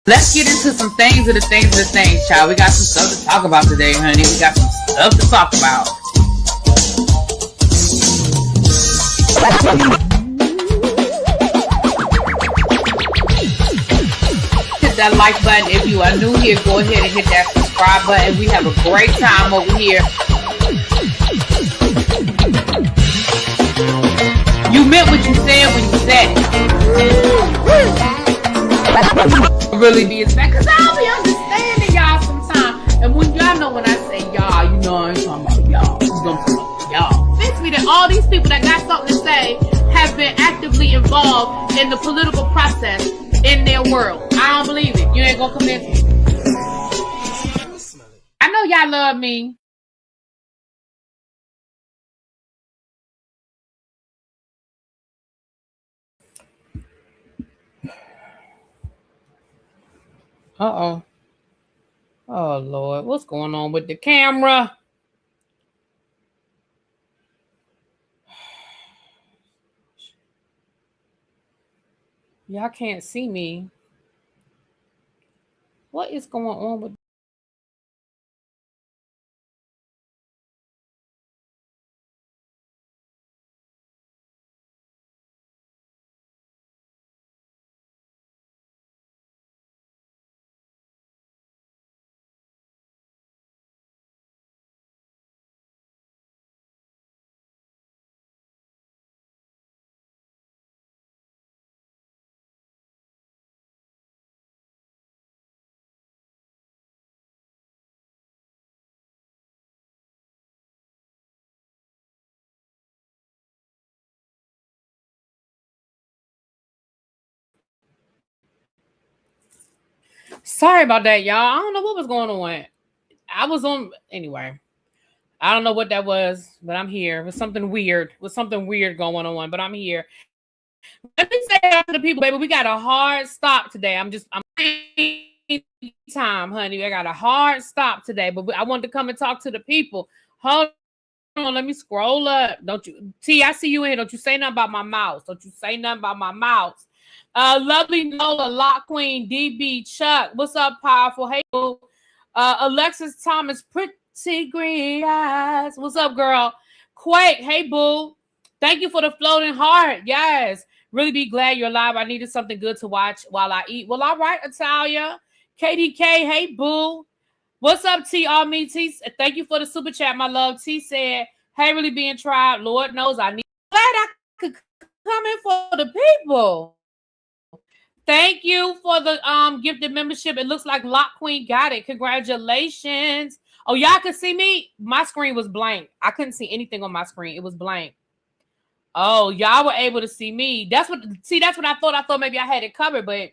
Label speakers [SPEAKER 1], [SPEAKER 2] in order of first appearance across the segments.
[SPEAKER 1] Let's get into some things, child. We got some stuff to talk about today, honey. We got some stuff to talk about. Hit that like button. If you are new here, go ahead and hit that subscribe button. We have a great time over here. You meant what you said when you said it. Really be back, because I'll be understanding y'all sometimes. And when y'all know when I say y'all, you know I ain't talking about y'all. You know I'm talking about y'all. Fits me that all these people that got something to say have been actively involved in the political process in their world. I don't believe it. You ain't gonna convince me. I know y'all love me. Uh-oh. Oh, Lord. What's going on with the camera? Y'all can't see me. What is going on with... Sorry about that, y'all. I don't know what was going on. I was on... Anyway. I don't know what that was, but I'm here. With something weird. With something weird going on, but I'm here. Let me say to the people, baby, we got a hard stop today. I'm time, honey. I got a hard stop today, but I wanted to come and talk to the people. Hold on, let me scroll up. Don't you, T? I see you in here. Don't you say nothing about my mouse. Don't you say nothing about my mouse. Lovely Nola, Lock Queen, DB, Chuck. What's up, powerful? Hey, Alexis Thomas, pretty green eyes. What's up, girl? Quake, hey, boo. Thank you for the floating heart. Yes. Really be glad you're alive. I needed something good to watch while I eat. Well, all right, Italia. KDK, hey, boo. What's up, T? All me, T. Thank you for the super chat, my love. T said, hey, really being tried. Lord knows I need. Glad I could come in for the people. Thank you for the gifted membership. It looks like Lock Queen got it. Congratulations. Oh, y'all can see me? My screen was blank. I couldn't see anything on my screen. It was blank. Oh, y'all were able to see me. That's what I thought. I thought maybe I had it covered, but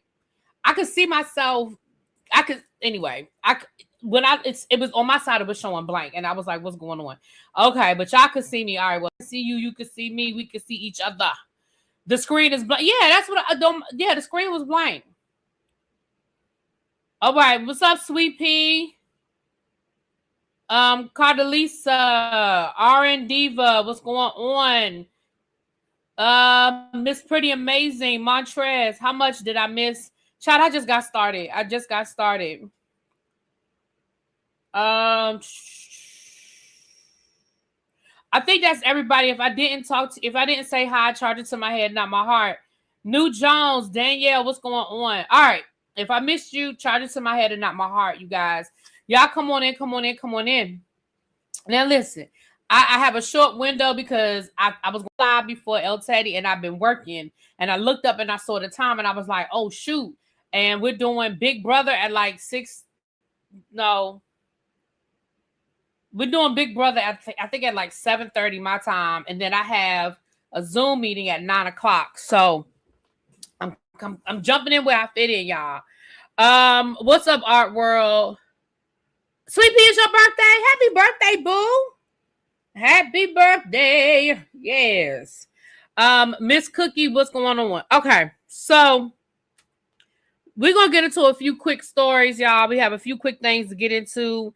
[SPEAKER 1] I could see myself. I could anyway. It was on my side, it was showing blank, and I was like, what's going on? Okay, but y'all could see me. All right, well, I see you, you could see me, we could see each other. The screen is blank. Yeah, that's what I don't. Yeah, the screen was blank. All right, what's up, Sweet Pea? Cardalisa, RN Diva, what's going on? Miss Pretty Amazing, Montrez, how much did I miss? Child, I just got started. I think that's everybody. If I didn't say hi, charge it to my head, not my heart. New Jones, Danielle, what's going on? All right. If I missed you, charge it to my head and not my heart, you guys. Y'all come on in. Now listen, I have a short window because I was live before El Teddy and I've been working. And I looked up and I saw the time and I was like, oh, shoot. And we're doing Big Brother at like 6. No. We're doing Big Brother, I think at like 7:30 my time. And then I have a Zoom meeting at 9 o'clock. So I'm jumping in where I fit in, y'all. What's up, Art World? Sweet Pea, it's your birthday. Happy birthday, boo. Happy birthday. Yes. Miss Cookie, what's going on? Okay, so we're gonna get into a few quick stories, y'all. We have a few quick things to get into.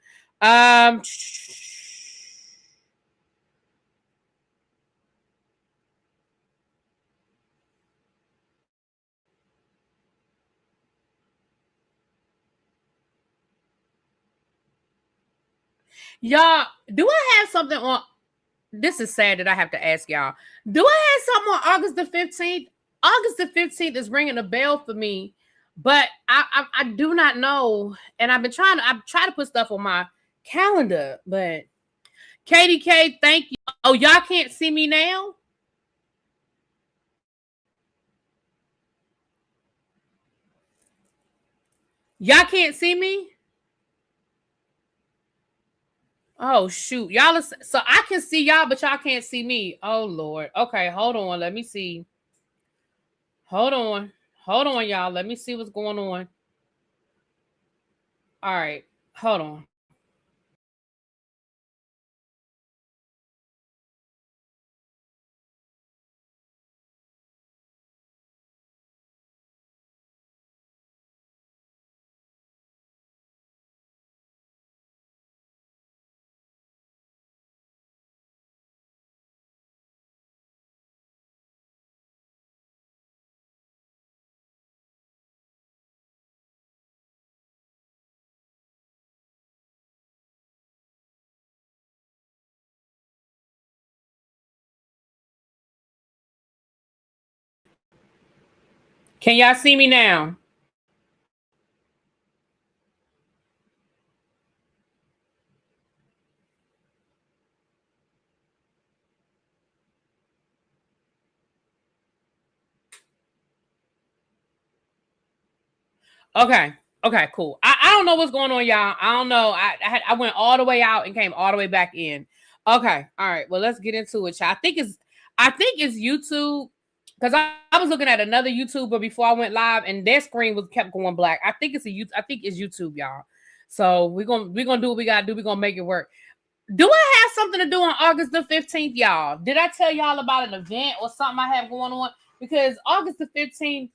[SPEAKER 1] Y'all, do I have something on? This is sad that I have to ask y'all. Do I have something on August the 15th? August the 15th is ringing a bell for me, but I do not know. And I've tried to put stuff on my calendar, but KDK, thank you. Oh, y'all can't see me now? Y'all can't see me? Oh shoot. So I can see y'all, but y'all can't see me. Oh Lord. Okay, hold on. Let me see. Hold on. Hold on, y'all. Let me see what's going on. All right. Hold on. Can y'all see me now? Okay. Okay, cool. I don't know what's going on, y'all. I don't know. I went all the way out and came all the way back in. Okay. All right. Well, let's get into it, y'all. I think it's YouTube. Because I was looking at another YouTuber before I went live, and their screen kept going black. I think it's YouTube, y'all. So we're gonna do what we gotta do. We're gonna make it work. Do I have something to do on August the 15th, y'all? Did I tell y'all about an event or something I have going on? Because August the 15th,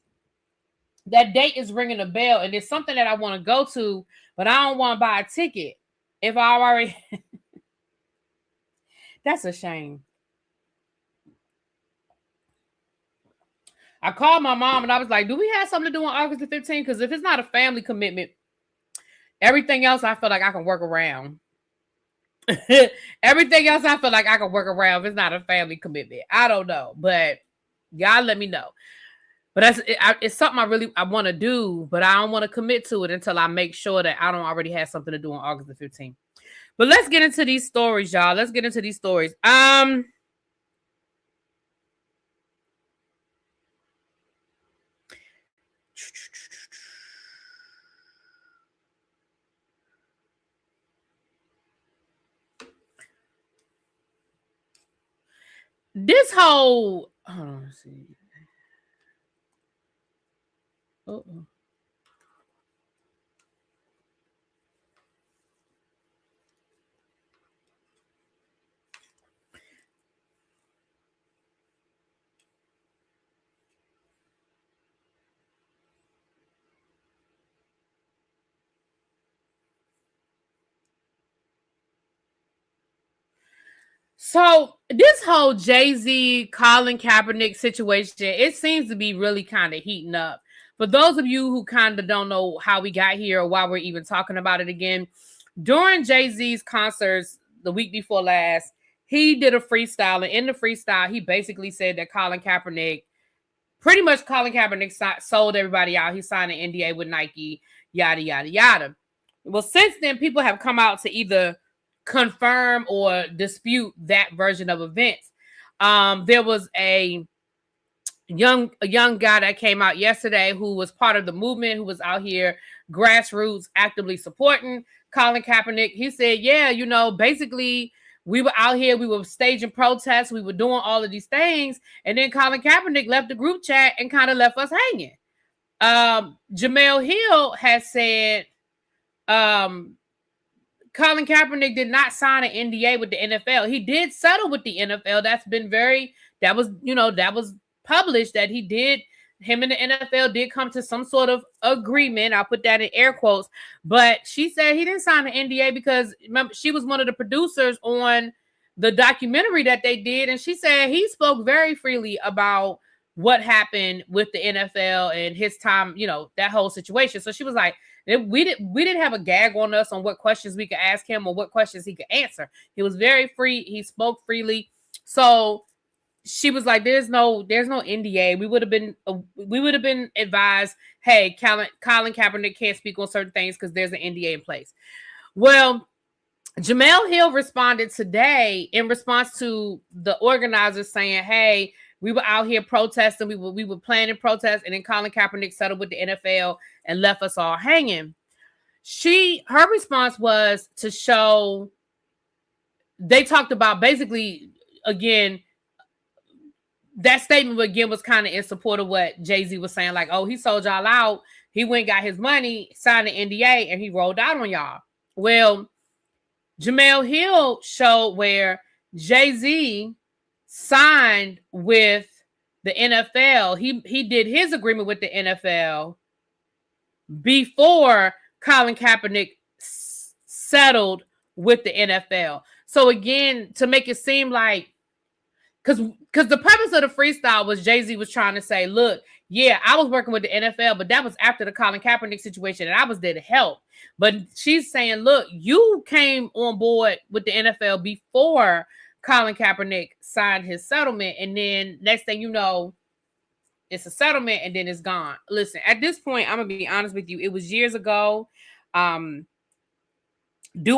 [SPEAKER 1] that date is ringing a bell, and it's something that I want to go to, but I don't want to buy a ticket. If I already that's a shame. I called my mom and I was like, do we have something to do on August the 15th? Because if it's not a family commitment, everything else I feel like I can work around. Everything else I feel like I can work around if it's not a family commitment. I don't know, but y'all let me know. But it's something I want to do, but I don't want to commit to it until I make sure that I don't already have something to do on August the 15th. But let's get into these stories, y'all. Let's get into these stories. This whole hold on, let's see. Uh-oh. So this whole Jay-Z, Colin Kaepernick situation, it seems to be really kind of heating up. For those of you who kind of don't know how we got here or why we're even talking about it again, during Jay-Z's concerts the week before last, he did a freestyle, and in the freestyle, he basically said that Colin Kaepernick sold everybody out. He signed an NDA with Nike, yada, yada, yada. Well, since then, people have come out to either confirm or dispute that version of events. There was a young guy that came out yesterday who was part of the movement, who was out here grassroots actively supporting Colin Kaepernick. He said, yeah, basically we were out here, we were staging protests, we were doing all of these things, and then Colin Kaepernick left the group chat and kind of left us hanging. Jamel Hill has said Colin Kaepernick did not sign an NDA with the NFL. He did settle with the NFL. That was published that him and the NFL did come to some sort of agreement. I'll put that in air quotes. But she said he didn't sign an NDA because, remember, she was one of the producers on the documentary that they did. And she said he spoke very freely about what happened with the NFL and his time, that whole situation. So she was like, We didn't have a gag on us on what questions we could ask him or what questions he could answer. He was very free. He spoke freely. So she was like, there's no NDA. We would have been advised, hey, Colin Kaepernick can't speak on certain things because there's an NDA in place. Well, Jemele Hill responded today in response to the organizers saying, hey, we were out here protesting. We were planning protests, and then Colin Kaepernick settled with the NFL and left us all hanging. Her response was to show, they talked about basically, again, that statement again was kind of in support of what Jay-Z was saying, like, oh, he sold y'all out. He went, got his money, signed the NDA, and he rolled out on y'all. Well, Jemele Hill showed where Jay-Z signed with the NFL. He did his agreement with the NFL before Colin Kaepernick settled with the NFL. So again, to make it seem like, because the purpose of the freestyle was Jay-Z was trying to say, look, yeah, I was working with the NFL, but that was after the Colin Kaepernick situation, and I was there to help. But she's saying, look, you came on board with the NFL before Colin Kaepernick signed his settlement, and then next thing you know, it's a settlement, and then it's gone. Listen, at this point, I'm going to be honest with you. It was years ago. Do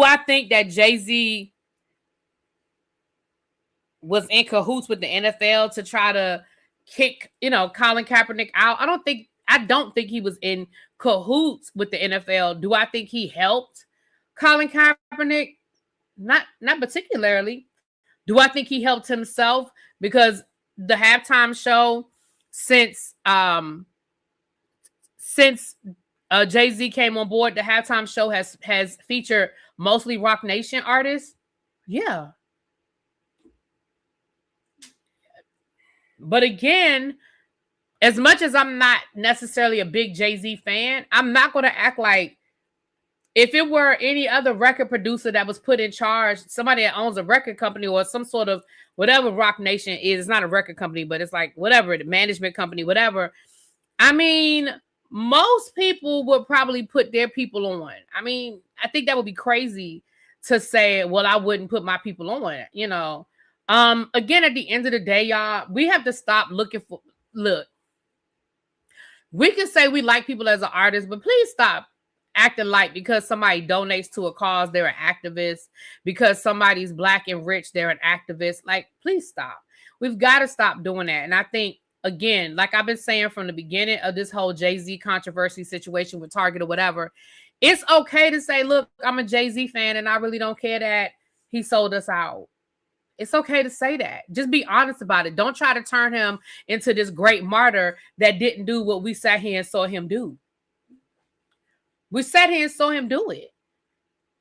[SPEAKER 1] I think that Jay-Z was in cahoots with the NFL to try to kick, Colin Kaepernick out? I don't think he was in cahoots with the NFL. Do I think he helped Colin Kaepernick? Not particularly. Do I think he helped himself? Because the halftime show since Jay-Z came on board, the halftime show has featured mostly Rock Nation artists. Yeah. But again, as much as I'm not necessarily a big Jay-Z fan, I'm not going to act like if it were any other record producer that was put in charge, somebody that owns a record company or some sort of whatever Rock Nation is, it's not a record company, but it's like whatever, the management company, whatever. I mean, most people would probably put their people on. I mean, I think that would be crazy to say, well, I wouldn't put my people on, Again, at the end of the day, y'all, we have to stop looking for, we can say we like people as an artist, but please stop acting like because somebody donates to a cause, they're an activist. Because somebody's black and rich, they're an activist. Like, please stop. We've got to stop doing that. And I think, again, like I've been saying from the beginning of this whole Jay-Z controversy situation with Target or whatever, it's okay to say, look, I'm a Jay-Z fan and I really don't care that he sold us out. It's okay to say that. Just be honest about it. Don't try to turn him into this great martyr that didn't do what we sat here and saw him do. We sat here and saw him do it.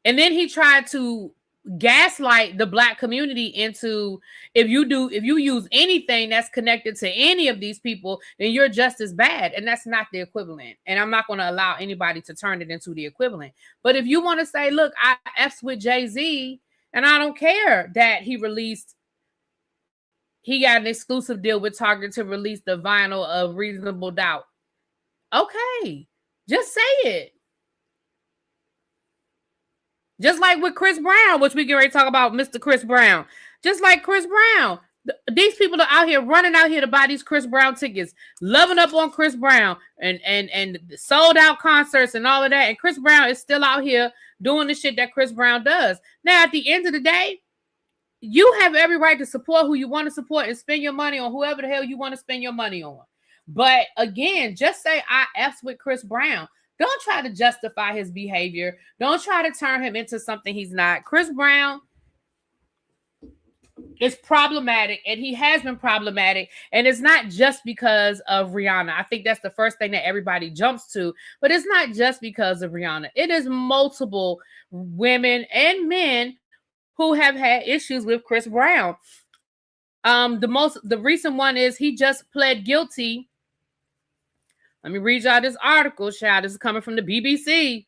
[SPEAKER 1] And then he tried to gaslight the black community into, if you use anything that's connected to any of these people, then you're just as bad. And that's not the equivalent. And I'm not going to allow anybody to turn it into the equivalent. But if you want to say, look, I F's with Jay-Z, and I don't care that he got an exclusive deal with Target to release the vinyl of Reasonable Doubt. Okay, just say it. Just like with Chris Brown, which we can already talk about Mr. Chris Brown. Just like Chris Brown. These people are out here running out here to buy these Chris Brown tickets, loving up on Chris Brown and sold out concerts and all of that. And Chris Brown is still out here doing the shit that Chris Brown does. Now, at the end of the day, you have every right to support who you want to support and spend your money on whoever the hell you want to spend your money on. But again, just say I F's with Chris Brown. Don't try to justify his behavior. Don't try to turn him into something he's not. Chris Brown is problematic, and he has been problematic. And it's not just because of Rihanna. I think that's the first thing that everybody jumps to. But it's not just because of Rihanna. It is multiple women and men who have had issues with Chris Brown. The recent one is he just pled guilty. Let me read y'all this article, child. This is coming from the BBC.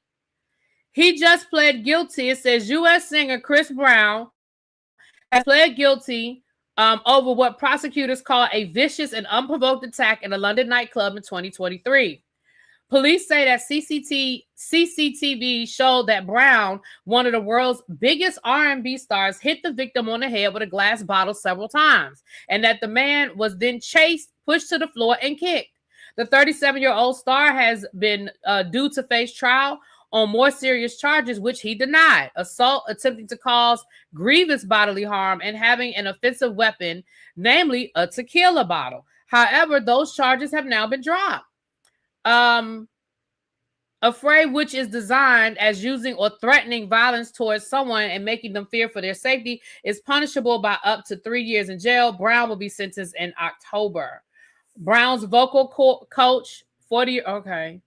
[SPEAKER 1] He just pled guilty. It says U.S. singer Chris Brown has pled guilty over what prosecutors call a vicious and unprovoked attack in a London nightclub in 2023. Police say that CCTV showed that Brown, one of the world's biggest R&B stars, hit the victim on the head with a glass bottle several times, and that the man was then chased, pushed to the floor, and kicked. The 37-year-old star has been due to face trial on more serious charges, which he denied: assault, attempting to cause grievous bodily harm, and having an offensive weapon, namely a tequila bottle. However, those charges have now been dropped. Affray, which is designed as using or threatening violence towards someone and making them fear for their safety, is punishable by up to 3 years in jail. Brown will be sentenced in October. Brown's vocal coach, 40. Okay.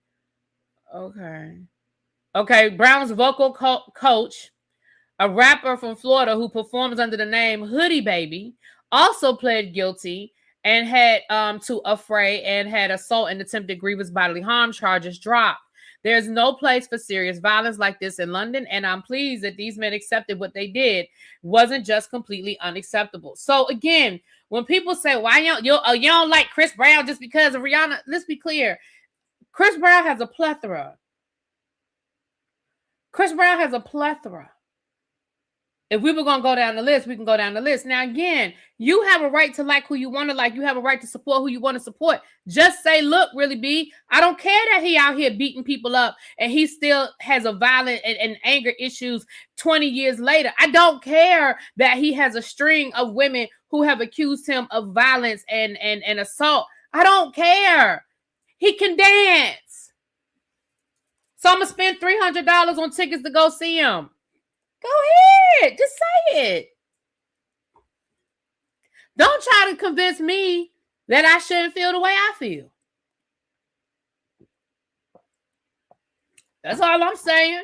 [SPEAKER 1] Brown's vocal coach, a rapper from Florida who performs under the name Hoodie Baby, also pled guilty and had to Affray and had assault and attempted grievous bodily harm charges dropped. There's no place for serious violence like this in London, and I'm pleased that these men accepted what they did. It wasn't just completely unacceptable. So again, when people say, why you don't like Chris Brown just because of Rihanna, let's be clear. Chris Brown has a plethora. If we were going to go down the list, we can go down the list. Now, again, you have a right to like who you want to like. You have a right to support who you want to support. Just say, look, Really B, I don't care that he out here beating people up and he still has a violent and anger issues 20 years later. I don't care that he has a string of women who have accused him of violence and assault. I don't care. He can dance. So I'm going to spend $300 on tickets to go see him. Go ahead. Just say it. Don't try to convince me that I shouldn't feel the way I feel. That's all I'm saying.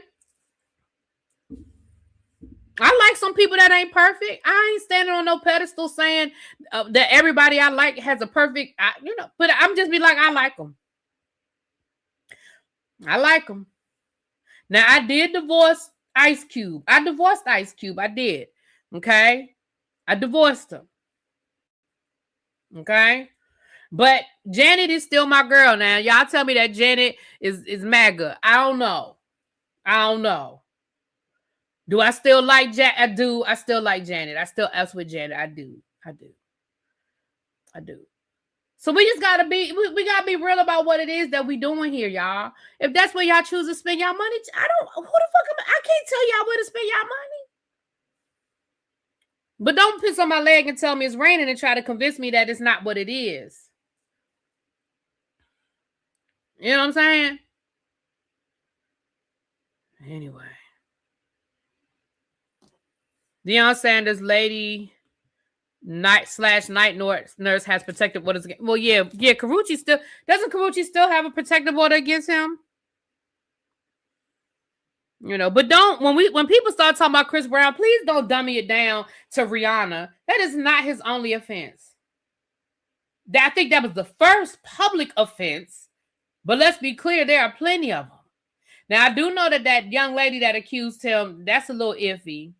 [SPEAKER 1] I like some people that ain't perfect. I ain't standing on no pedestal saying that everybody I like has a perfect, but I'm just be like, I like them. I like them. Now, I did divorce Ice Cube. I divorced Ice Cube. I did. Okay? I divorced him. Okay? But Janet is still my girl now. Y'all tell me that Janet is MAGA. I don't know. Do I still like Janet? I do. I still like Janet. I still F with Janet. I do. So we just gotta be, we gotta be real about what it is that we doing here, y'all. If that's where y'all choose to spend y'all money, I can't tell y'all where to spend y'all money. But don't piss on my leg and tell me it's raining and try to convince me that it's not what it is. You know what I'm saying? Anyway. Deion Sanders, lady night nurse has protective orders. Well, yeah. Karuchi still have a protective order against him? But don't, when people start talking about Chris Brown, please don't dummy it down to Rihanna. That is not his only offense. I think that was the first public offense, but let's be clear, there are plenty of them. Now, I do know that young lady that accused him, that's a little iffy.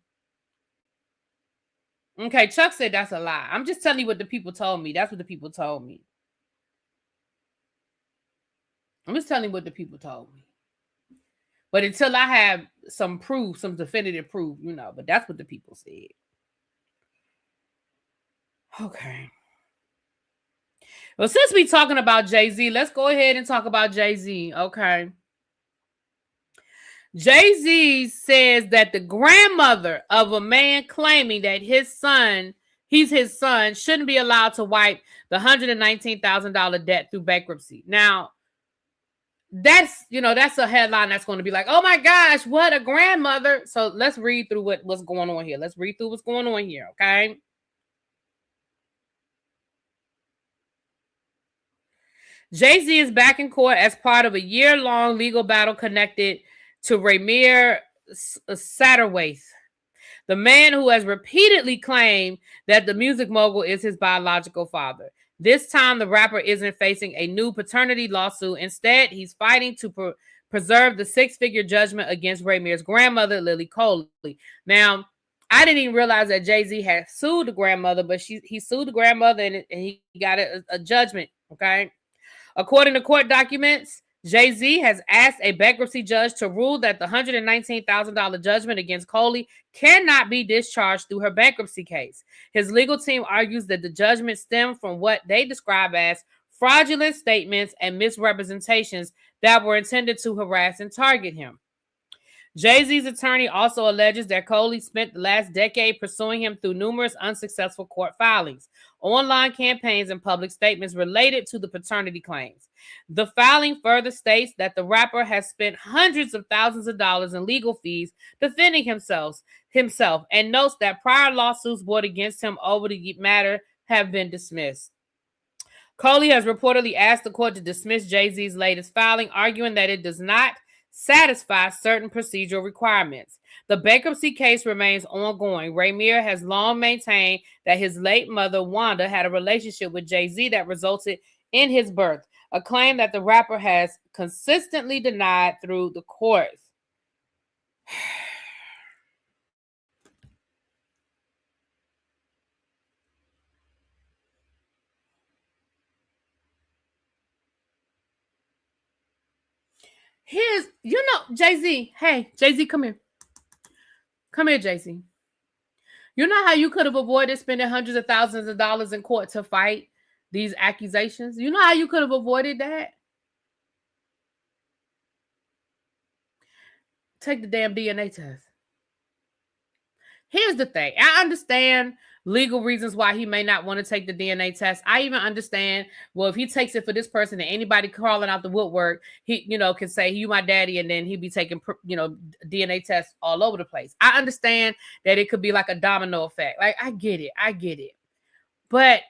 [SPEAKER 1] Okay, Chuck said that's a lie. I'm just telling you what the people told me. That's what the people told me. I'm just telling you what the people told me. But until I have some proof, some definitive proof, but that's what the people said. Okay. Well, since we're talking about Jay-Z, let's go ahead and talk about Jay-Z. Okay. Jay-Z says that the grandmother of a man claiming that he's his son, shouldn't be allowed to wipe the $119,000 debt through bankruptcy. Now, that's a headline that's going to be like, oh my gosh, what a grandmother. So let's read through what's going on here. Okay. Jay-Z is back in court as part of a year-long legal battle connected to Ramir Satterthwaite, the man who has repeatedly claimed that the music mogul is his biological father. This time, the rapper isn't facing a new paternity lawsuit. Instead, he's fighting to preserve the six-figure judgment against Ramir's grandmother, Lily Coley. Now, I didn't even realize that Jay-Z had sued the grandmother, but he sued the grandmother and he got a judgment, okay? According to court documents, Jay-Z has asked a bankruptcy judge to rule that the $119,000 judgment against Coley cannot be discharged through her bankruptcy case. His legal team argues that the judgment stemmed from what they describe as fraudulent statements and misrepresentations that were intended to harass and target him. Jay-Z's attorney also alleges that Coley spent the last decade pursuing him through numerous unsuccessful court filings, online campaigns, and public statements related to the paternity claims. The filing further states that the rapper has spent hundreds of thousands of dollars in legal fees defending himself, and notes that prior lawsuits brought against him over the matter have been dismissed. Coley has reportedly asked the court to dismiss Jay-Z's latest filing, arguing that it does not satisfy certain procedural requirements. The bankruptcy case remains ongoing. Ramirez has long maintained that his late mother, Wanda, had a relationship with Jay-Z that resulted in his birth, a claim that the rapper has consistently denied through the courts. Jay-Z. Hey, Jay-Z, come here. Come here, Jay-Z. You know how you could have avoided spending hundreds of thousands of dollars in court to fight these accusations? You know how you could have avoided that? Take the damn DNA test. Here's the thing. I understand legal reasons why he may not want to take the DNA test. I even understand, well, if he takes it for this person and anybody crawling out the woodwork, he, can say, you my daddy, and then he'd be taking, DNA tests all over the place. I understand that it could be like a domino effect. Like, I get it. But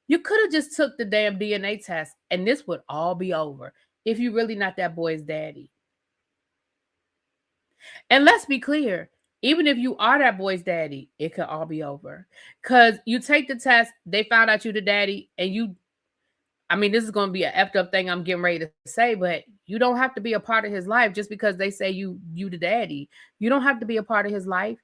[SPEAKER 1] you could have just took the damn DNA test and this would all be over if you're really not that boy's daddy. And let's be clear. Even if you are that boy's daddy, it could all be over. Because you take the test, they found out you the daddy, and this is going to be an effed up thing I'm getting ready to say, but you don't have to be a part of his life just because they say you the daddy. You don't have to be a part of his life.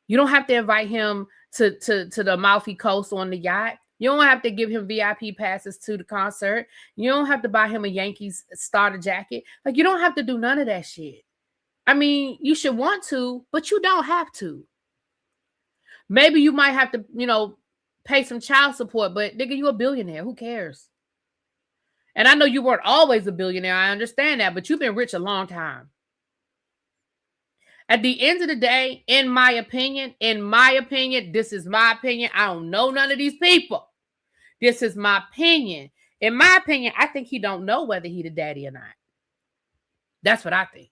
[SPEAKER 1] You don't have to invite him to the Amalfi Coast on the yacht. You don't have to give him VIP passes to the concert. You don't have to buy him a Yankees starter jacket. Like, you don't have to do none of that shit. You should want to, but you don't have to. Maybe you might have to, pay some child support, but nigga, you a billionaire. Who cares? And I know you weren't always a billionaire. I understand that, but you've been rich a long time. At the end of the day, in my opinion, this is my opinion. I don't know none of these people. This is my opinion. In my opinion, I think he don't know whether he the daddy or not. That's what I think.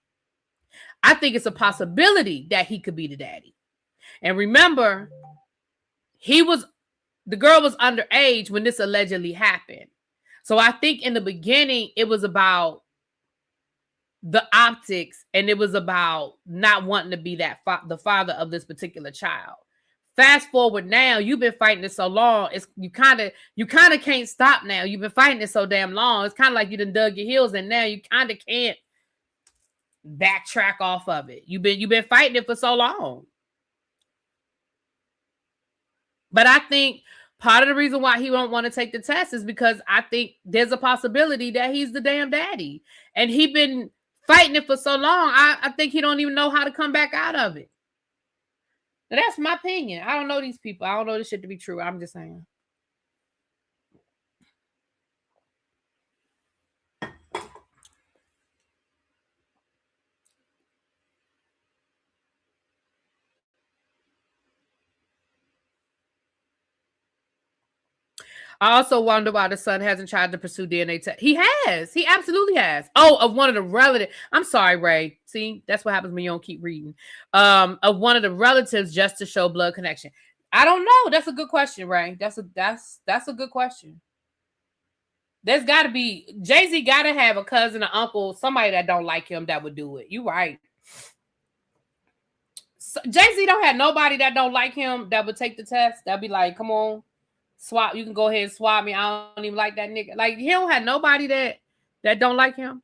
[SPEAKER 1] I think it's a possibility that he could be the daddy. And remember, the girl was underage when this allegedly happened. So I think in the beginning, it was about the optics and it was about not wanting to be the father of this particular child. Fast forward now, you've been fighting it so long, you kind of can't stop now. You've been fighting it so damn long. It's kind of like you done dug your heels and now you kind of can't backtrack off of it. You've been fighting it for so long. But I think part of the reason why he won't want to take the test is because I think there's a possibility that he's the damn daddy. And he been fighting it for so long, I think he don't even know how to come back out of it. Now, that's my opinion. I don't know these people. I don't know this shit to be true. I'm just saying. I also wonder why the son hasn't tried to pursue DNA test. He has. He absolutely has. Oh, of one of the relatives. I'm sorry, Ray. See, that's what happens when you don't keep reading. Of one of the relatives just to show blood connection. I don't know. That's a good question, Ray. That's a good question. There's got to be, Jay-Z got to have a cousin or uncle, somebody that don't like him that would do it. You right. So, Jay-Z don't have nobody that don't like him that would take the test. That'd be like, come on. Swap, you can go ahead and swap me. I don't even like that nigga. Like, he don't have nobody that don't like him.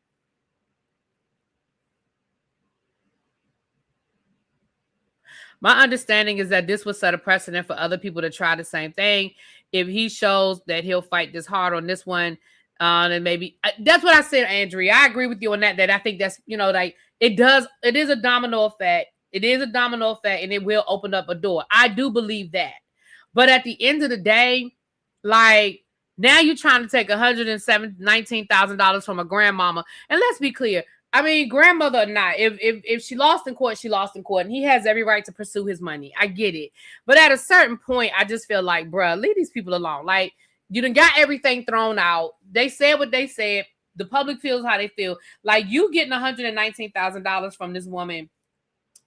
[SPEAKER 1] My understanding is that this would set a precedent for other people to try the same thing. If he shows that he'll fight this hard on this one, And maybe that's what I said, Andrea. I agree with you on that. That I think that's, like it is a domino effect. It is a domino effect, and it will open up a door. I do believe that. But at the end of the day, like now you're trying to take $119,000 from a grandmama. And let's be clear. I mean, grandmother or not, if she lost in court, she lost in court, and he has every right to pursue his money. I get it. But at a certain point, I just feel like, bruh, leave these people alone. Like, you done got everything thrown out. They said what they said. The public feels how they feel. Like, you getting $119,000 from this woman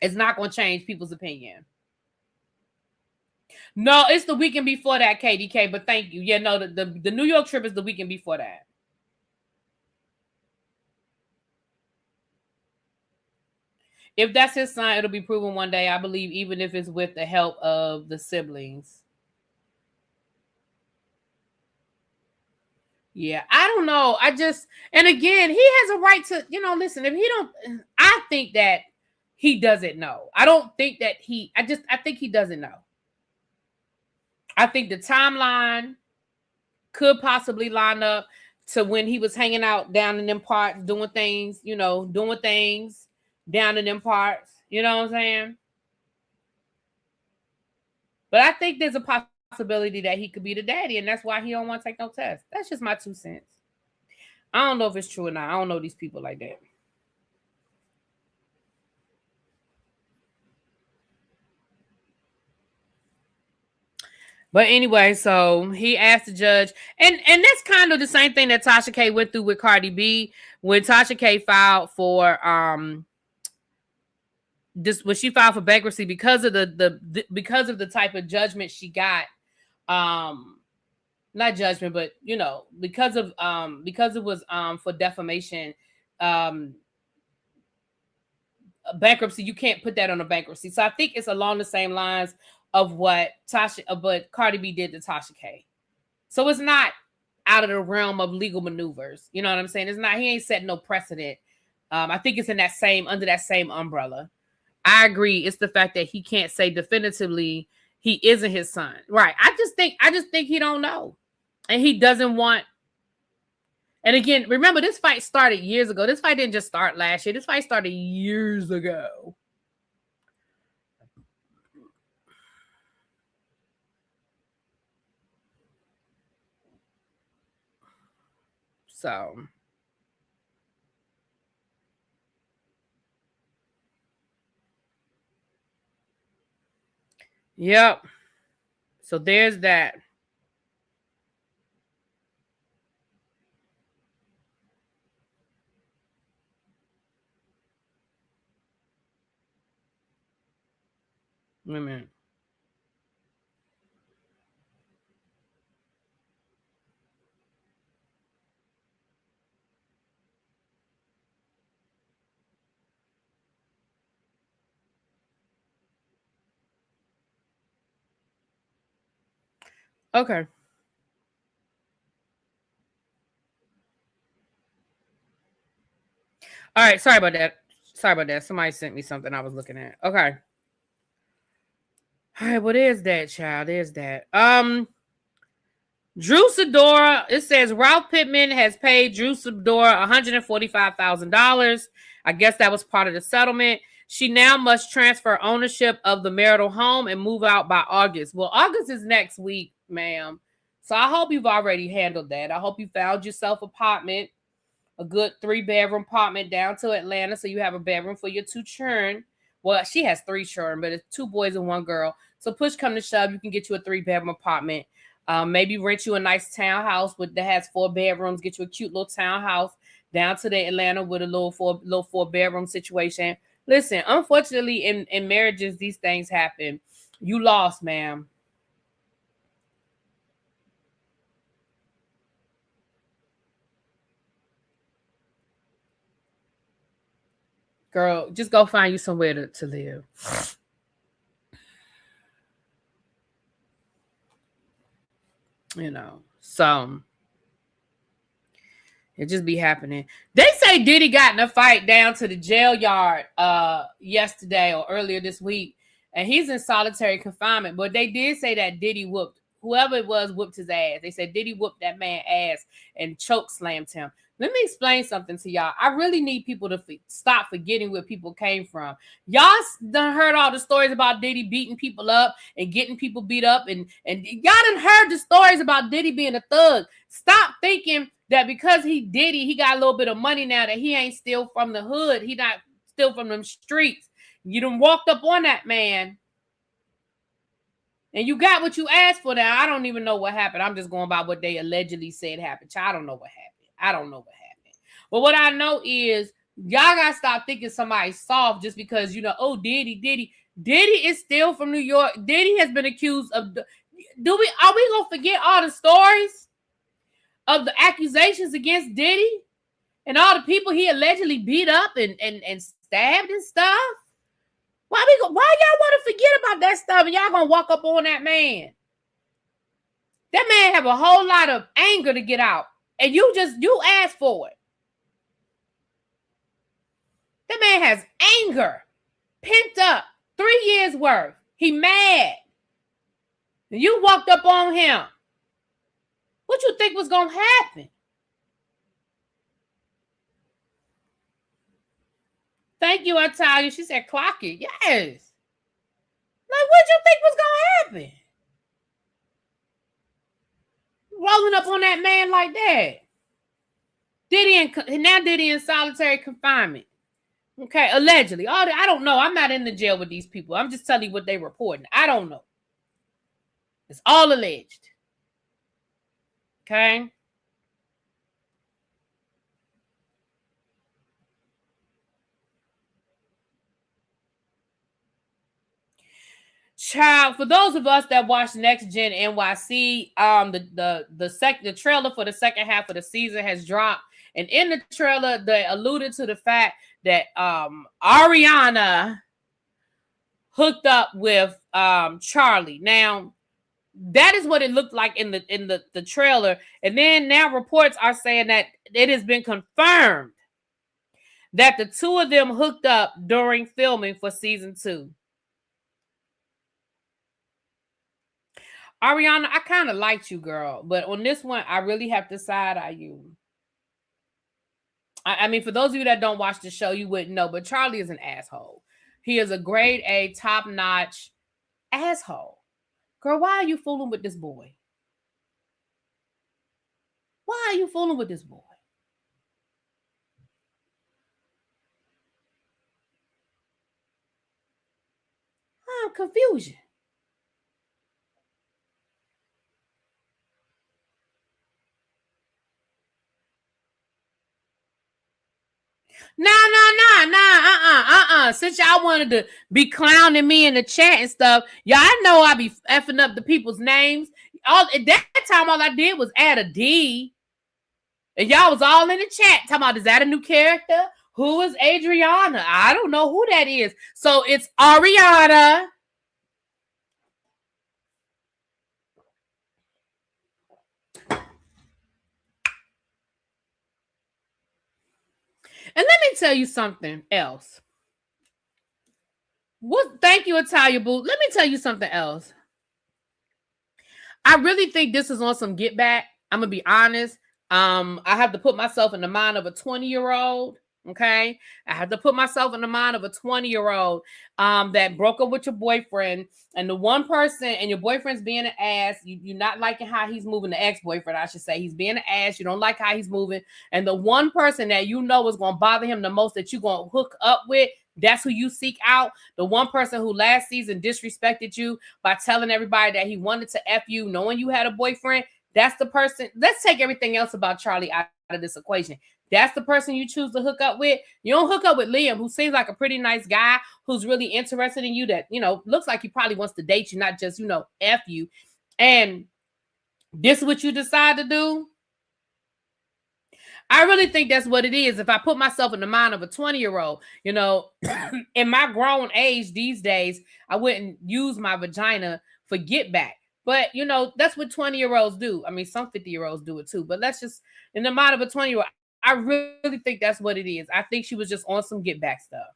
[SPEAKER 1] is not going to change people's opinion. No, it's the weekend before that, KDK, but thank you. Yeah, no, the New York trip is the weekend before that. If that's his son, it'll be proven one day, I believe, even if it's with the help of the siblings. Yeah, I don't know. And again, he has a right to, listen, if he don't, I think that he doesn't know. I don't think that I think he doesn't know. I think the timeline could possibly line up to when he was hanging out down in them parts, doing things down in them parts. You know what I'm saying? But I think there's a possibility that he could be the daddy, and that's why he don't want to take no test. That's just my 2 cents. I don't know if it's true or not. I don't know these people like that. But anyway, so he asked the judge, and that's kind of the same thing that Tasha K went through with Cardi B when Tasha K filed for when she filed for bankruptcy because of because of the type of judgment she got, not judgment, but because it was for defamation, bankruptcy, you can't put that on a bankruptcy. So I think it's along the same lines of what Cardi B did to Tasha K. So it's not out of the realm of legal maneuvers. You know what I'm saying? It's not. He ain't set no precedent. I think it's under that same umbrella. I agree. It's the fact that he can't say definitively he isn't his son. Right. I just think he don't know. And he doesn't want. And again, remember, this fight started years ago. This fight didn't just start last year. This fight started years ago. So. Yep. So there's that. Wait a minute. Okay. All right. Sorry about that. Somebody sent me something I was looking at. Okay. All right. What is that, child? There's that. Drew Sidora. It says Ralph Pittman has paid Drew Sidora $145,000. I guess that was part of the settlement. She now must transfer ownership of the marital home and move out by August. Well, August is next week, ma'am. So I hope you've already handled that. I hope you found yourself an apartment, a good 3-bedroom apartment down to Atlanta, so you have a bedroom for your 2 children. Well, she has 3 children, but it's 2 boys and 1 girl. So push come to shove, you can get you a 3-bedroom apartment. Maybe rent you a nice townhouse that has 4 bedrooms. Get you a cute little townhouse down to the Atlanta with a little 4-bedroom situation. Listen, unfortunately, in marriages, these things happen. You lost, ma'am. Girl, just go find you somewhere to live. So it just be happening. They say Diddy got in a fight down to the jail yard yesterday or earlier this week, and he's in solitary confinement. But they did say that Diddy whooped whoever it was whooped his ass. They said Diddy whooped that man's ass and choke slammed him. Let me explain something to y'all. I really need people to stop forgetting where people came from. Y'all done heard all the stories about Diddy beating people up and getting people beat up. And y'all done heard the stories about Diddy being a thug. Stop thinking that because he got a little bit of money now, that he ain't still from the hood. He not still from them streets. You done walked up on that man. And you got what you asked for now. I don't even know what happened. I'm just going by what they allegedly said happened. I don't know what happened. I don't know what happened. But what I know is y'all got to stop thinking somebody's soft just because, you know, oh, Diddy is still from New York. Diddy has been accused of, are we going to forget all the stories of the accusations against Diddy and all the people he allegedly beat up and stabbed and stuff? Why y'all want to forget about that stuff and y'all going to walk up on that man? That man have a whole lot of anger to get out. And you asked for it. That man has anger pent up 3 years worth. He mad. And you walked up on him. What you think was going to happen? Thank you, Atalia. She said, clock it. Yes. Like, what you think was going to happen? Rolling up on that man like that. Diddy in solitary confinement. Okay, allegedly. I don't know. I'm not in the jail with these people. I'm just telling you what they reporting. I don't know. It's all alleged. Okay. Child, for those of us that watch Next Gen NYC, the trailer for the second half of the season has dropped, and in the trailer they alluded to the fact that Ariana hooked up with Charlie. Now, that is what it looked like in the trailer, and then now reports are saying that it has been confirmed that the two of them hooked up during filming for season 2. Ariana, I kind of liked you, girl, but on this one, I really have to side eye you. I mean, for those of you that don't watch the show, you wouldn't know, but Charlie is an asshole. He is a grade A, top-notch asshole. Girl, why are you fooling with this boy? Why are you fooling with this boy? I'm confusion. Nah. Since y'all wanted to be clowning me in the chat and stuff, y'all know I be effing up the people's names. At that time, all I did was add a D. And y'all was all in the chat talking about, is that a new character? Who is Adriana? I don't know who that is. So it's Ariana. And let me tell you something else. Thank you, Italia Boo. Let me tell you something else. I really think this is on some get back. I'm gonna be honest. I have to put myself in the mind of a 20-year-old. Okay, I have to put myself in the mind of a 20-year-old that broke up with your boyfriend, and the one person, and your boyfriend's being an ass. You're not liking how he's moving. The ex-boyfriend, I should say, he's being an ass. You don't like how he's moving, and the one person that you know is gonna bother him the most, that you're gonna hook up with, that's who you seek out. The one person who last season disrespected you by telling everybody that he wanted to F you, knowing you had a boyfriend. That's the person. Let's take everything else about Charlie out of this equation. That's the person you choose to hook up with. You don't hook up with Liam, who seems like a pretty nice guy, who's really interested in you, that, you know, looks like he probably wants to date you, not just, you know, F you. And this is what you decide to do. I really think that's what it is. If I put myself in the mind of a 20-year-old, you know, in my grown age these days, I wouldn't use my vagina for get back. But, you know, that's what 20-year-olds do. I mean, some 50-year-olds do it too. But let's just, in the mind of a 20-year-old, I really think that's what it is. I think she was just on some get back stuff.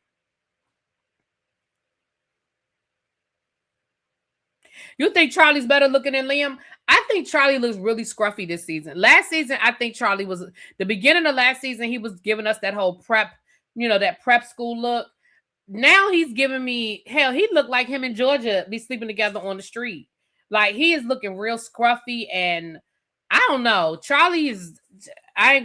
[SPEAKER 1] You think Charlie's better looking than Liam? I think Charlie looks really scruffy this season. Last season, I think Charlie was the beginning of last season. He was giving us that whole prep, that prep school look. Now he's giving me hell. He looked like him and Georgia be sleeping together on the street. Like he is looking real scruffy, and I don't know. Charlie is. I ain't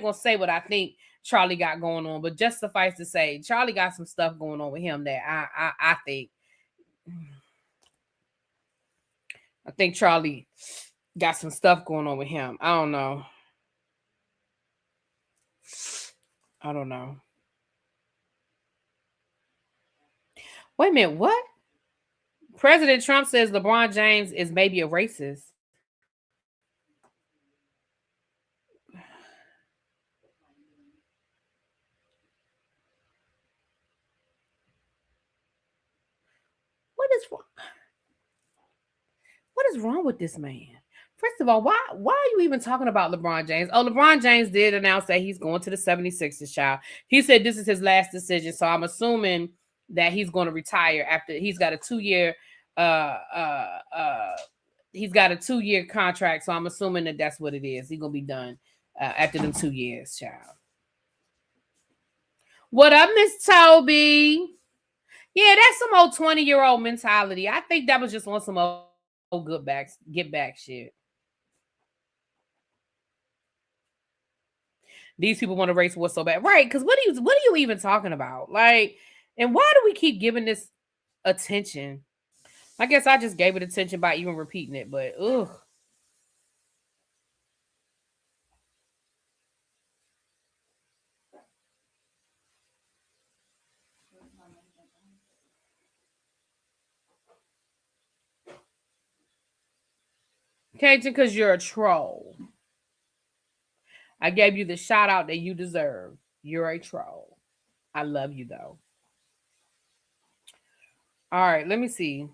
[SPEAKER 1] gonna say what I think Charlie got going on, but just suffice to say, Charlie got some stuff going on with him that I think. I think Charlie got some stuff going on with him. I don't know. Wait a minute, what? President Trump says LeBron James is maybe a racist. What is wrong with this man? First of all, why are you even talking about LeBron James? Oh, LeBron James did announce that he's going to the 76ers, child. He said this is his last decision, so I'm assuming that he's going to retire after he's got a 2-year contract, so I'm assuming that that's what it is. He's going to be done after them 2 years, child. What up, Miss Toby? Yeah, that's some old 20-year-old mentality. I think that was just on some old get back shit. These people want to race war so bad, right? Because what are you even talking about? Like, and why do we keep giving this attention? I guess I just gave it attention by even repeating it, but ugh. Cajun, because you're a troll. I gave you the shout out that you deserve. You're a troll. I love you though. All right, let me see.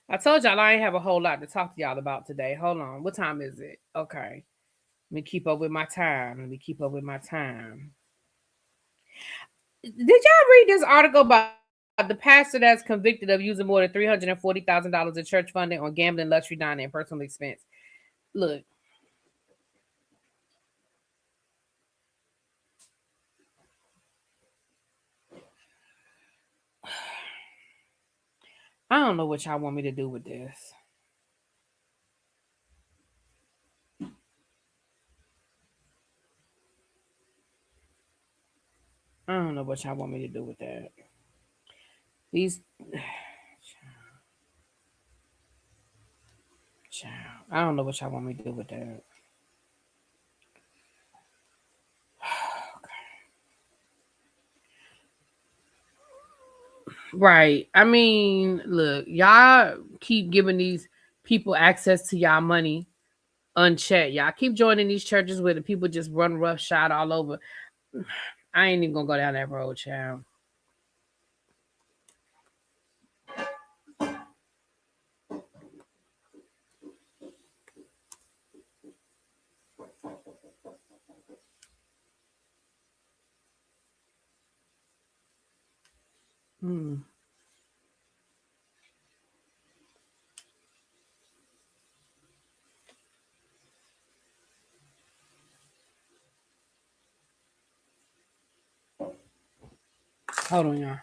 [SPEAKER 1] I told y'all I ain't have a whole lot to talk to y'all about today. Hold on. What time is it? Okay. Let me keep up with my time. Did y'all read this article about the pastor that's convicted of using more than $340,000 in church funding on gambling, luxury dining, and personal expense? Look. I don't know what y'all want me to do with this. I don't know what y'all want me to do with that. These... I don't know what y'all want me to do with that. Right. I mean, look, y'all keep giving these people access to y'all money unchecked. Y'all keep joining these churches where the people just run roughshod all over. I ain't even gonna go down that road, child. Hold on, y'all.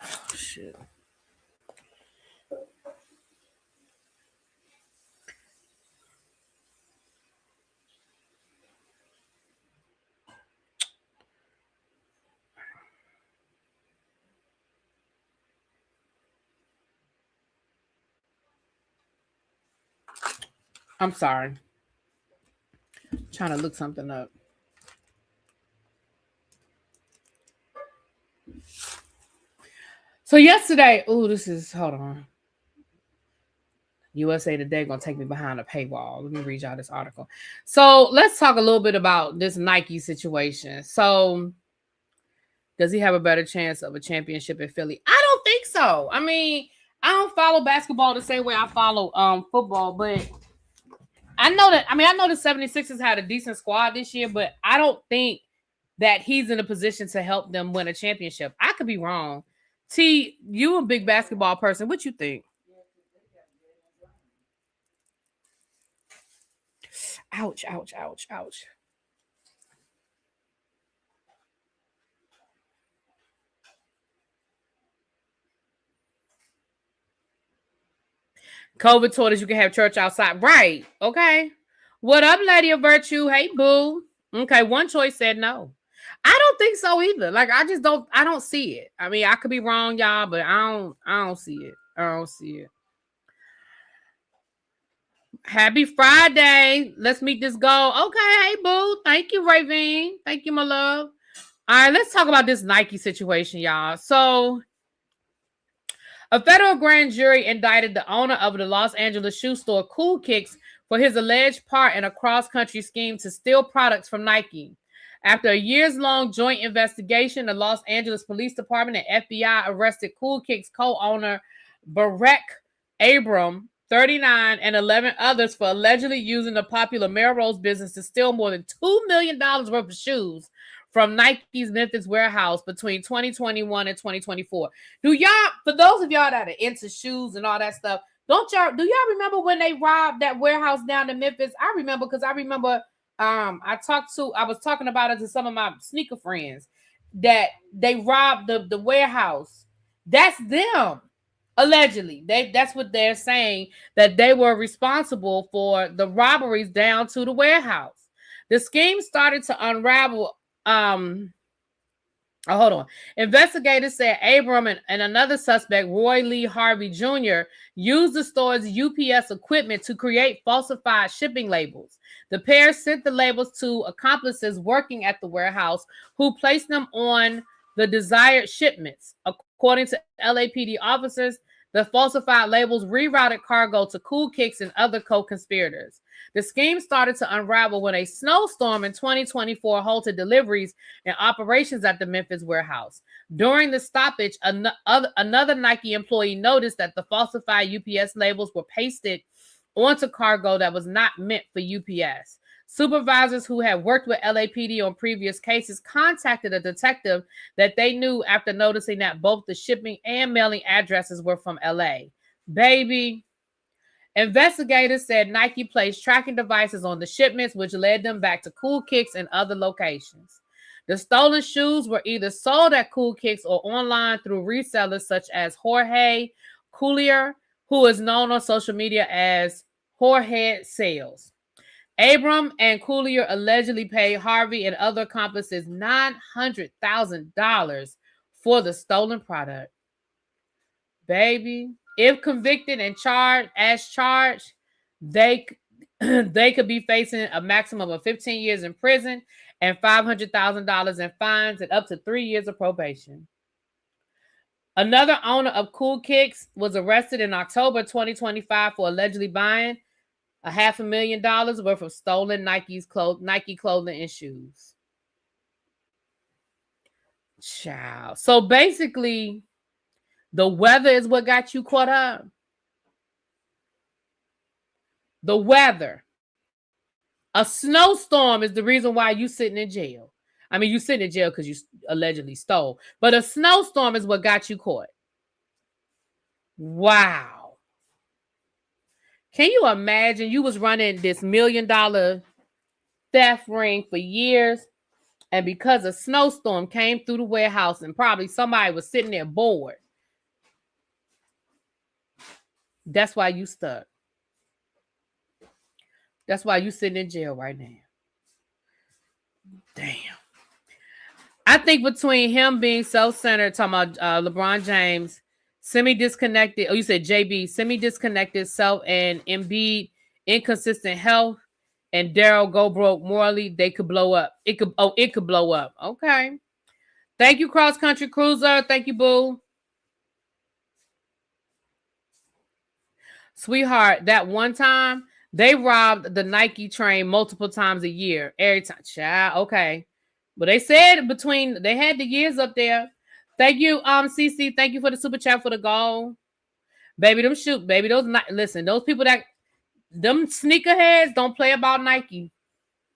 [SPEAKER 1] Oh, shit. I'm sorry. I'm trying to look something up. So yesterday, hold on. USA Today gonna take me behind a paywall. Let me read y'all this article. So let's talk a little bit about this Nike situation. So does he have a better chance of a championship in Philly? I don't think so. I mean, I don't follow basketball the same way I follow football, but I know that. I mean, I know the 76ers had a decent squad this year, but I don't think that he's in a position to help them win a championship. I could be wrong. T, you a big basketball person. What you think? Ouch, ouch, ouch, ouch. COVID taught us you can have church outside. Right. Okay. What up, Lady of Virtue? Hey, boo. Okay, one choice said no. I don't think so either. Like, I don't see it. I mean, I could be wrong, y'all, but I don't see it. I don't see it. Happy Friday. Let's meet this goal. Okay, hey, boo. Thank you, Ravine. Thank you, my love. All right, let's talk about this Nike situation, y'all. So, a federal grand jury indicted the owner of the Los Angeles shoe store Cool Kicks for his alleged part in a cross-country scheme to steal products from Nike. After a years-long joint investigation, the Los Angeles Police Department and FBI arrested Cool Kicks co-owner Barek Abram, 39, and 11 others for allegedly using the popular Melrose business to steal more than $2 million worth of shoes from Nike's Memphis warehouse between 2021 and 2024. For those of y'all that are into shoes and all that stuff, do y'all remember when they robbed that warehouse down in Memphis? I remember because I was talking about it to some of my sneaker friends that they robbed the warehouse. That's them. Allegedly, that's what they're saying, that they were responsible for the robberies down to the warehouse. The scheme started to unravel. Hold on. Investigators said Abram and another suspect, Roy Lee Harvey Jr., used the store's UPS equipment to create falsified shipping labels. The pair sent the labels to accomplices working at the warehouse who placed them on the desired shipments. According to LAPD officers, the falsified labels rerouted cargo to Cool Kicks and other co-conspirators. The scheme started to unravel when a snowstorm in 2024 halted deliveries and operations at the Memphis warehouse. During the stoppage, another Nike employee noticed that the falsified UPS labels were pasted onto cargo that was not meant for UPS. Supervisors who had worked with LAPD on previous cases contacted a detective that they knew after noticing that both the shipping and mailing addresses were from LA. Baby. Investigators said Nike placed tracking devices on the shipments, which led them back to Cool Kicks and other locations. The stolen shoes were either sold at Cool Kicks or online through resellers such as Jorge Coulier, who is known on social media as Jorge Sales. Abram and Coulier allegedly paid Harvey and other accomplices $900,000 for the stolen product. Baby, if convicted and charged, they could be facing a maximum of 15 years in prison and $500,000 in fines and up to 3 years of probation. Another owner of Cool Kicks was arrested in October 2025 for allegedly buying $500,000 worth of stolen Nike clothing and shoes. Child. So basically, the weather is what got you caught up. The weather. A snowstorm is the reason why you sitting in jail. I mean, you sitting in jail because you allegedly stole. But a snowstorm is what got you caught. Wow. Can you imagine you was running this $1 million theft ring for years, and because a snowstorm came through the warehouse and probably somebody was sitting there bored, that's why you stuck. That's why you sitting in jail right now. Damn. I think between him being self-centered, talking about LeBron James, semi-disconnected, you said JB, semi-disconnected self, and Embiid, inconsistent health, and Daryl go broke morally, they could blow up. It could blow up. Okay. Thank you, Cross Country Cruiser. Thank you, boo. Sweetheart, that one time, they robbed the Nike train multiple times a year. Every time. Child, okay. But they said they had the years up there. Thank you, CC. Thank you for the super chat for the goal. Baby, those people that them sneakerheads don't play about Nike.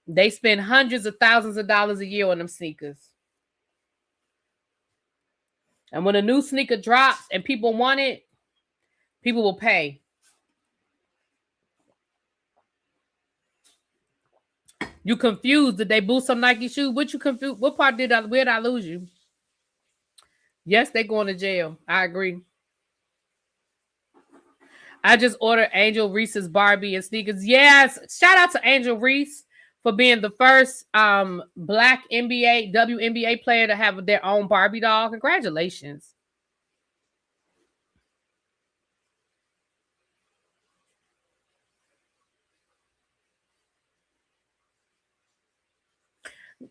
[SPEAKER 1] They spend hundreds of thousands of dollars a year on them sneakers. And when a new sneaker drops and people want it, people will pay. You confused. Did they boost some Nike shoes? What you confused? What part where did I lose you? Yes, they going to jail. I agree. I just ordered Angel Reese's Barbie and sneakers. Yes. Shout out to Angel Reese for being the first black WNBA player to have their own Barbie doll. Congratulations.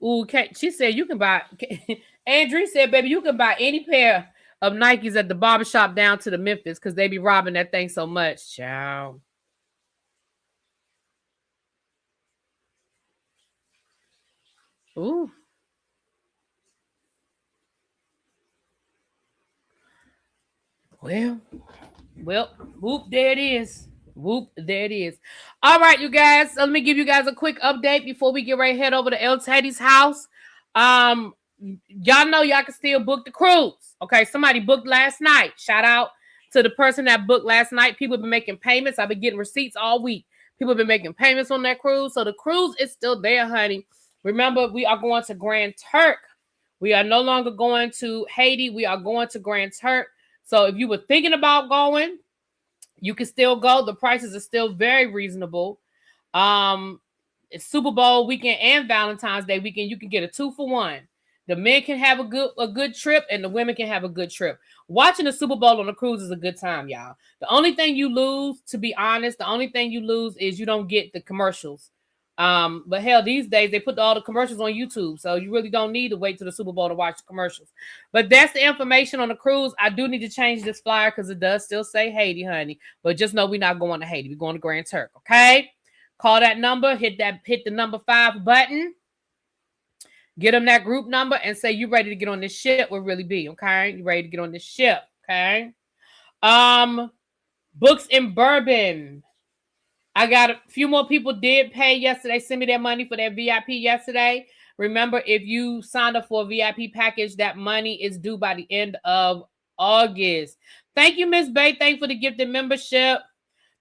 [SPEAKER 1] Ooh, she said you can buy. Andrew said, baby, you can buy any pair of Nikes at the barbershop down to the Memphis because they be robbing that thing so much. Ciao. Ooh. Well, whoop, there it is. Whoop, there it is. All right, you guys. So let me give you guys a quick update before we get right head over to El Teddy's house. Y'all know y'all can still book the cruise. Okay, somebody booked last night. Shout out to the person that booked last night. People have been making payments. I've been getting receipts all week. People have been making payments on that cruise. So the cruise is still there, honey. Remember, we are going to Grand Turk. We are no longer going to Haiti. We are going to Grand Turk. So if you were thinking about going, you can still go. The prices are still very reasonable. It's Super Bowl weekend and Valentine's Day weekend. You can get a 2-for-1. The men can have a good trip and the women can have a good trip. Watching the Super Bowl on a cruise is a good time, y'all. The only thing you lose, to be honest, the only thing you lose is you don't get the commercials. But hell, these days they put all the commercials on YouTube, so you really don't need to wait till the Super Bowl to watch the commercials. But that's the information on the cruise. I do need to change this flyer because it does still say Haiti, honey. But just know we're not going to Haiti. We're going to Grand Turk, okay? Call that number, hit the number 5 button, get them that group number, and say you ready to get on this ship with Really B, okay? You ready to get on this ship, okay? Books in Bourbon. I got a few more people did pay yesterday. Send me their money for their VIP yesterday. Remember, if you signed up for a VIP package, that money is due by the end of August. Thank you, Miss Bay. Thank you for the gifted membership.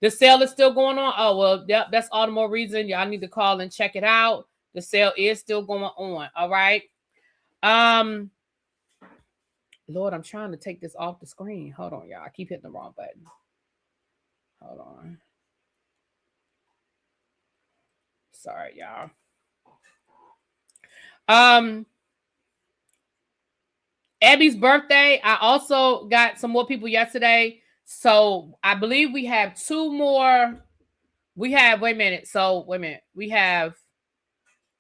[SPEAKER 1] The sale is still going on. Oh, well, yep, that's all the more reason y'all need to call and check it out. The sale is still going on. All right. Lord, I'm trying to take this off the screen. Hold on, y'all. I keep hitting the wrong button. Hold on. Sorry, y'all. Abby's birthday. I also got some more people yesterday. So I believe we have 2 more. We have, wait a minute. We have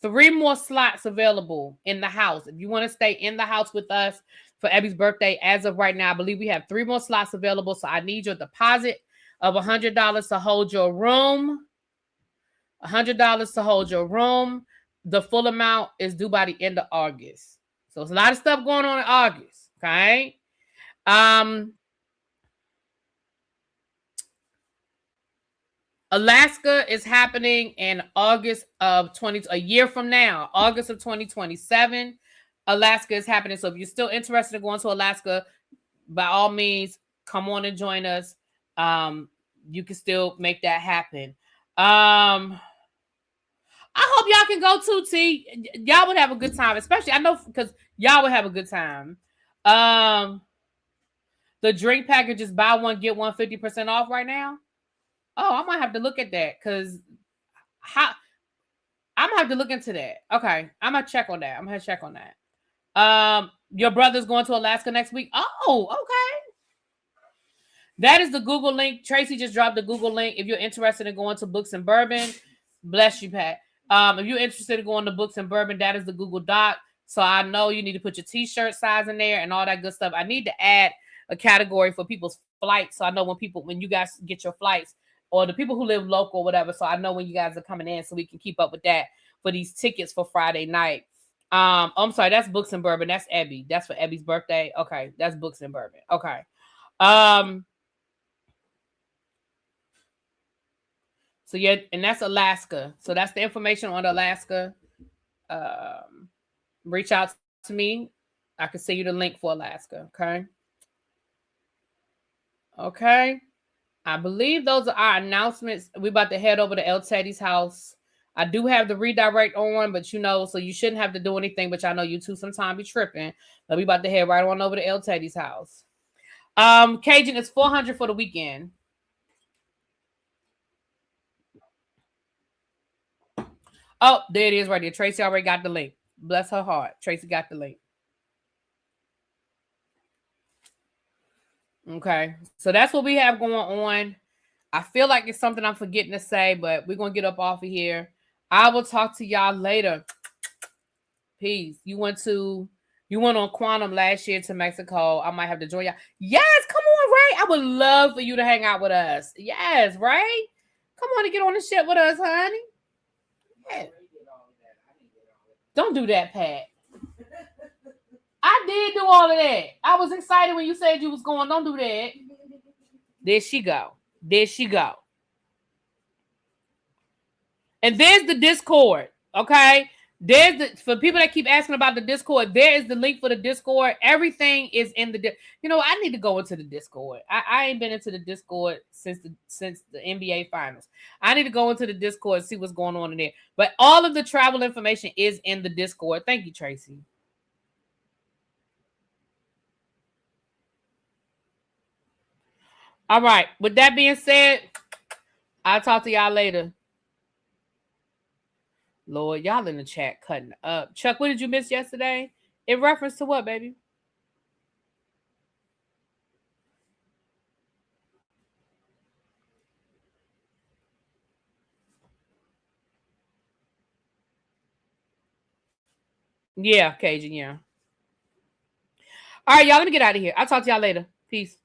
[SPEAKER 1] 3 more slots available in the house. If you want to stay in the house with us for Abby's birthday, as of right now, I believe we have 3 more slots available. So I need your deposit of $100 to hold your room. $100 to hold your room. The full amount is due by the end of August. So it's a lot of stuff going on in August. Okay. Alaska is happening in August of a year from now, August of 2027. Alaska is happening. So if you're still interested in going to Alaska, by all means, come on and join us. You can still make that happen. I hope y'all can go too, T. Y'all would have a good time, especially I know because y'all would have a good time. The drink package is buy one, get one 50% off right now. Oh, I might have to look at that because I'm gonna have to look into that. Okay, I'm gonna check on that. Your brother's going to Alaska next week. Oh, okay. That is the Google link. Tracy just dropped the Google link. If you're interested in going to Books and Bourbon, bless you, Pat. If you're interested in going to Books and Bourbon, that is the Google Doc. So I know you need to put your t-shirt size in there and all that good stuff. I need to add a category for people's flights. So I know when you guys get your flights, or the people who live local or whatever. So I know when you guys are coming in so we can keep up with that for these tickets for Friday night. I'm sorry, that's Books and Bourbon. That's Abby. That's for Abby's birthday. Okay, that's Books and Bourbon. Okay. So yeah, and that's Alaska. So that's the information on Alaska. Reach out to me. I can send you the link for Alaska. Okay. Okay. I believe those are our announcements. We're about to head over to El Teddy's house. I do have the redirect on, but so you shouldn't have to do anything. But I know you two sometimes be tripping. But we about to head right on over to El Teddy's house. Cajun is $400 for the weekend. Oh, there it is right there. Tracy already got the link. Bless her heart. Tracy got the link. Okay. So that's what we have going on. I feel like it's something I'm forgetting to say, but we're going to get up off of here. I will talk to y'all later. Peace. You went on Quantum last year to Mexico. I might have to join y'all. Yes, come on, Ray. I would love for you to hang out with us. Yes, Ray. Come on and get on the ship with us, honey. Yeah. Don't do that, Pat. I did do all of that. I was excited when you said you was going. Don't do that. There she go. There she go. And there's the Discord. Okay. For people that keep asking about the Discord, there is the link for the Discord. Everything is in the I need to go into the Discord. I ain't been into the Discord since the NBA finals. I need to go into the Discord and see what's going on in there. But all of the travel information is in the Discord. Thank you, Tracy. All right. With that being said, I'll talk to y'all later. Lord, y'all in the chat cutting up. Chuck, what did you miss yesterday? In reference to what, baby? Yeah, Cajun, yeah. All right, y'all, let me get out of here. I'll talk to y'all later. Peace.